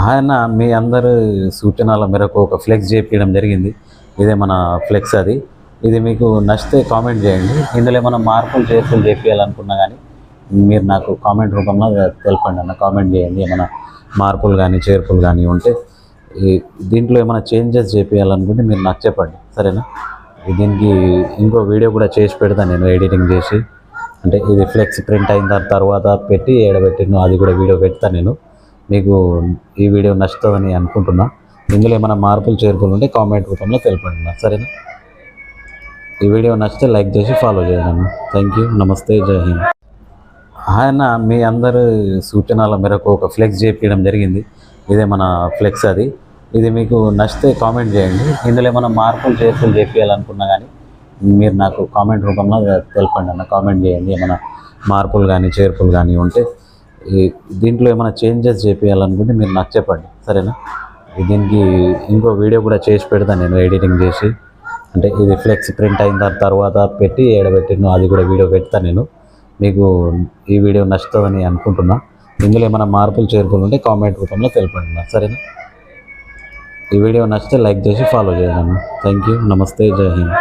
ఆయన మీ అందరి సూచనల మేరకు ఒక ఫ్లెక్స్ చేపించడం జరిగింది. ఇదే మన ఫ్లెక్స్ అది. ఇది మీకు నచ్చితే కామెంట్ చేయండి. ఇందులో ఏమైనా మార్పులు చేర్పులు చేపియాలనుకున్నా కానీ మీరు నాకు కామెంట్ రూపంలో తెలపండి అన్న. కామెంట్ చేయండి. ఏమైనా మార్పులు కానీ చేర్పులు కానీ ఉంటే దీంట్లో ఏమైనా చేంజెస్ చేపియాలనుకుంటే మీరు నాకు చెప్పండి, సరేనా? దీనికి ఇంకో వీడియో కూడా చేసి పెడతాను నేను, ఎడిటింగ్ చేసి. అంటే ఇది ఫ్లెక్స్ ప్రింట్ అయిన తర్వాత పెట్టి ఏడబెట్టిను అది కూడా వీడియో పెడతాను నేను. మీకు ఈ వీడియో నచ్చుతుందని అనుకుంటున్నా. ఇందులో ఏమైనా మార్పులు చేర్పులు ఉంటే కామెంట్ రూపంలో తెలపండి, సరేనా? ఈ వీడియో నచ్చితే లైక్ చేసి ఫాలో చేయండి. Thank you. నమస్తే. జై హింద్. ఆయన మీ అందరి సూచనల మేరకు ఒక ఫ్లెక్స్ చేపించడం జరిగింది. ఇదే మన ఫ్లెక్స్ అది. ఇది మీకు నచ్చితే కామెంట్ చేయండి. ఇందులో ఏమైనా మార్పులు చేర్పులు చేపియాలనుకున్నా కానీ మీరు నాకు కామెంట్ రూపంలో తెలపండి అన్న. కామెంట్ చేయండి. ఏమైనా మార్పులు కానీ చేర్పులు కానీ ఉంటే దీంట్లో ఏమైనా చేంజెస్ చేపియాలనుకుంటే మీరు నాకు చెప్పండి, సరేనా? దీనికి ఇంకో వీడియో కూడా చేసి పెడతాను నేను, ఎడిటింగ్ చేసి. అంటే ఇది ఫ్లెక్స్ ప్రింట్ అయిన తర్వాత పెట్టి ఏడబెట్టిను అది కూడా వీడియో పెడతాను నేను. మీకు ఈ వీడియో నచ్చుతుందని అనుకుంటున్నా. ఇందులో ఏమైనా మార్పులు చేర్పులు ఉంటే కామెంట్ రూపంలో తెలపండి, సరేనా? ఈ వీడియో నచ్చితే లైక్ చేసి ఫాలో చేయండి. Thank you. నమస్తే. జై హింద్.